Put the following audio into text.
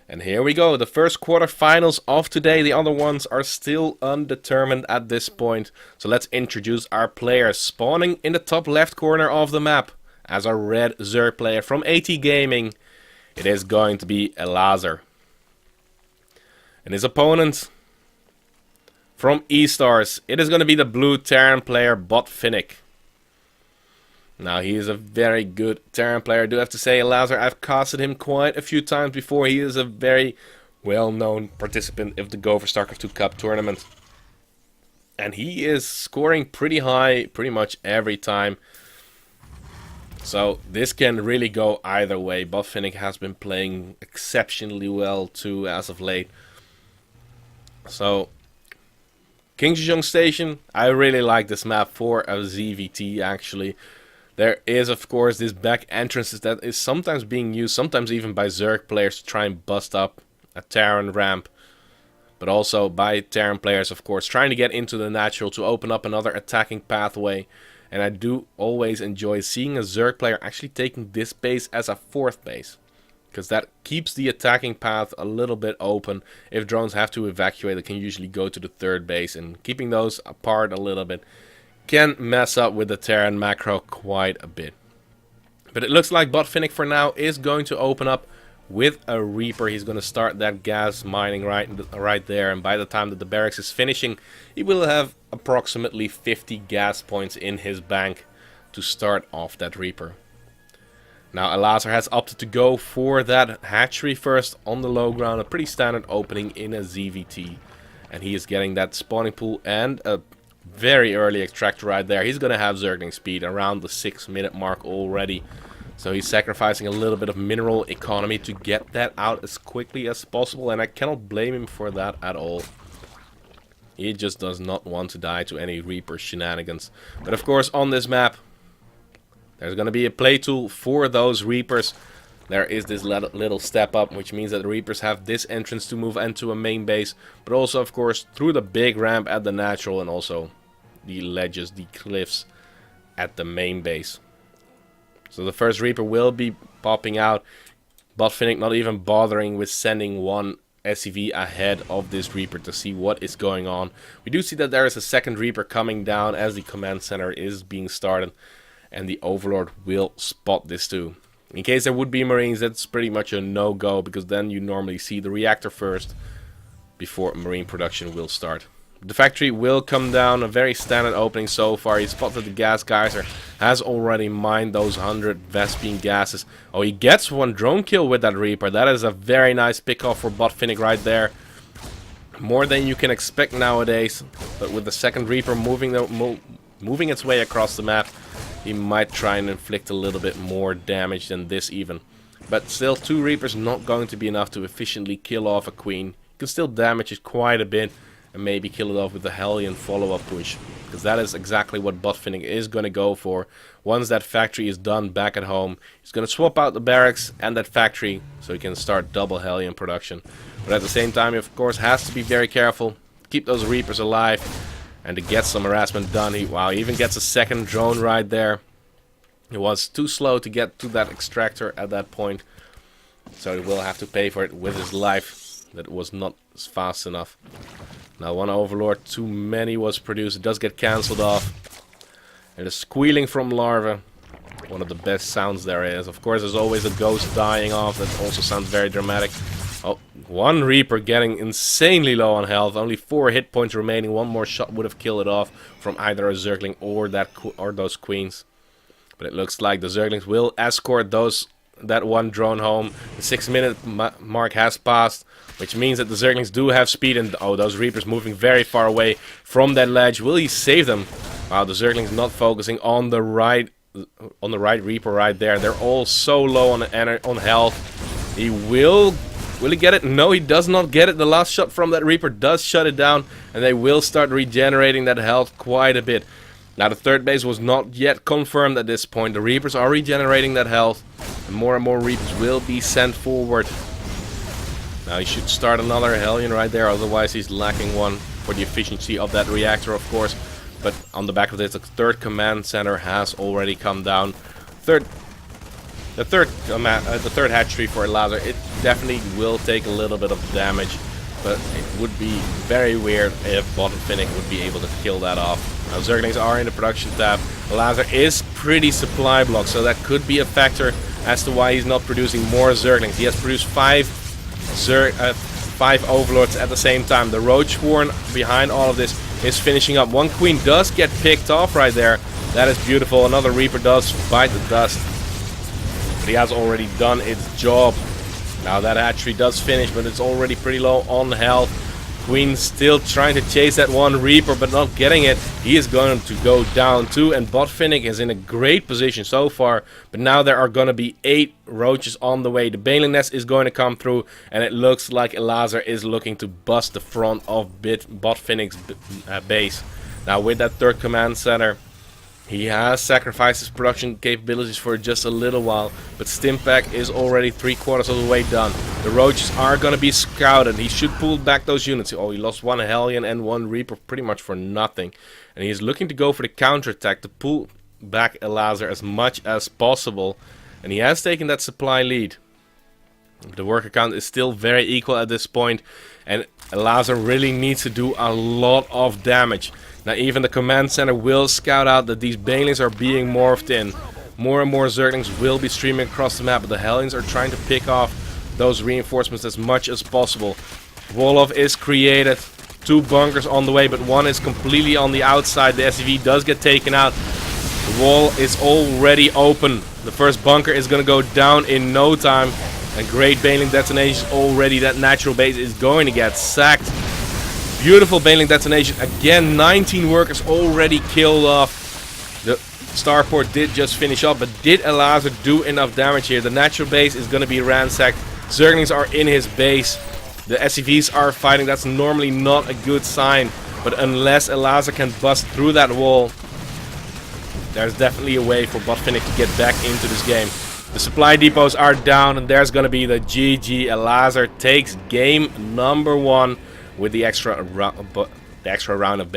And here we go, the first quarterfinals of today. The other ones are still undetermined at this point. So let's introduce our players. Spawning in the top left corner of the map as our red Zerg player from AT Gaming, it is going to be Elazer. And his opponent from E-Stars, it is going to be the blue Terran player Botvinnik. Now, he is a very good Terran player. I do have to say, Elazer, I've casted him quite a few times before. He is a very well-known participant of the Go4sc2 Cup tournament. And he is scoring pretty high pretty much every time. So, this can really go either way. Botvinnik has been playing exceptionally well too as of late. So, Kingsjong Station, I really like this map for a ZVT actually. There is, of course, this back entrance that is sometimes being used, sometimes even by Zerg players to try and bust up a Terran ramp. But also by Terran players, of course, trying to get into the natural to open up another attacking pathway. And I do always enjoy seeing a Zerg player actually taking this base as a fourth base. Because that keeps the attacking path a little bit open. If drones have to evacuate, they can usually go to the third base. And keeping those apart a little bit can mess up with the Terran macro quite a bit. But it looks like Botvinnik for now is going to open up with a Reaper. He's going to start that gas mining right there. And by the time that the barracks is finishing, he will have approximately 50 gas points in his bank to start off that Reaper. Now, Elazer has opted to go for that hatchery first on the low ground. A pretty standard opening in a ZVT. And he is getting that spawning pool and a very early extractor right there. He's going to have Zergling speed around the 6-minute mark already. So he's sacrificing a little bit of mineral economy to get that out as quickly as possible. And I cannot blame him for that at all. He just does not want to die to any Reaper shenanigans. But of course on this map, there's going to be a play tool for those Reapers. There is this little step up, which means that the Reapers have this entrance to move into a main base. But also, of course, through the big ramp at the natural and also the ledges, the cliffs at the main base. So the first Reaper will be popping out. Botvinnik not even bothering with sending one SCV ahead of this Reaper to see what is going on. We do see that there is a second Reaper coming down as the command center is being started. And the Overlord will spot this too. In case there would be Marines, that's pretty much a no-go, because then you normally see the reactor first before Marine production will start. The factory will come down, a very standard opening so far. He spotted the gas geyser, has already mined those 100 Vespene gases. Oh, he gets one drone kill with that Reaper. That is a very nice pick-off for Botvinnik right there. More than you can expect nowadays, but with the second Reaper moving its way across the map, he might try and inflict a little bit more damage than this even. But still, 2 Reapers not going to be enough to efficiently kill off a Queen. You can still damage it quite a bit and maybe kill it off with a Hellion follow-up push. Because that is exactly what Botvinnik is going to go for. Once that factory is done back at home, he's going to swap out the barracks and that factory so he can start double Hellion production. But at the same time, he of course has to be very careful. Keep those Reapers alive. And to get some harassment done, he even gets a second drone right there. He was too slow to get to that extractor at that point. So he will have to pay for it with his life. That was not fast enough. Now one Overlord too many was produced. It does get cancelled off. And the squealing from larva. One of the best sounds there is. Of course, there's always a ghost dying off. That also sounds very dramatic. Oh, one Reaper getting insanely low on health. Only 4 hit points remaining. One more shot would have killed it off from either a Zergling or those Queens. But it looks like the Zerglings will escort that one drone home. The 6-minute mark has passed, which means that the Zerglings do have speed. And oh, those Reapers moving very far away from that ledge. Will he save them? Wow, the Zerglings not focusing on the right Reaper right there. They're all so low on health. He will he get it? No, he does not get it. The last shot from that Reaper does shut it down, and they will start regenerating that health quite a bit. Now, the third base was not yet confirmed at this point. The Reapers are regenerating that health, and more Reapers will be sent forward. Now, he should start another Hellion right there, otherwise he's lacking one for the efficiency of that reactor, of course. But on the back of this, the third command center has already come down. Third the third hatchery for Elazer, it definitely will take a little bit of damage, but it would be very weird if Botvinnik would be able to kill that off. Now Zerglings are in the production tab. Elazer is pretty supply blocked, so that could be a factor as to why he's not producing more Zerglings. He has produced 5 Overlords at the same time. The Roach Sworn behind all of this is finishing up. One Queen does get picked off right there. That is beautiful. Another Reaper does bite the dust, but he has already done its job. Now that hatchery does finish, but it's already pretty low on health. Queen still trying to chase that one Reaper, but not getting it. He is going to go down too, and Botvinnik is in a great position so far. But now there are going to be 8 roaches on the way. The Baneling Nest is going to come through, and it looks like Elazer is looking to bust the front of Botvinnik's base. Now with that third command center, he has sacrificed his production capabilities for just a little while, but Stimpack is already 3/4 of the way done. The Roaches are going to be scouted. He should pull back those units. Oh, he lost 1 Hellion and 1 Reaper pretty much for nothing. And he is looking to go for the counterattack to pull back Elazer as much as possible. And he has taken that supply lead. The worker count is still very equal at this point, and Elazer really needs to do a lot of damage. Now even the command center will scout out that these Banelings are being morphed in. More and more Zerglings will be streaming across the map, but the Hellions are trying to pick off those reinforcements as much as possible. Wall-off is created. 2 bunkers on the way, but 1 is completely on the outside. The SCV does get taken out. The wall is already open. The first bunker is going to go down in no time. And great Baneling detonation already. That natural base is going to get sacked. Beautiful Baneling detonation. Again, 19 workers already killed off. The starport did just finish up, but did Elazer do enough damage here? The natural base is going to be ransacked. Zerglings are in his base. The SCVs are fighting. That's normally not a good sign. But unless Elazer can bust through that wall, there's definitely a way for Botvinnik to get back into this game. The supply depots are down, and there's going to be the GG. Elazer takes game number 1 with the extra round of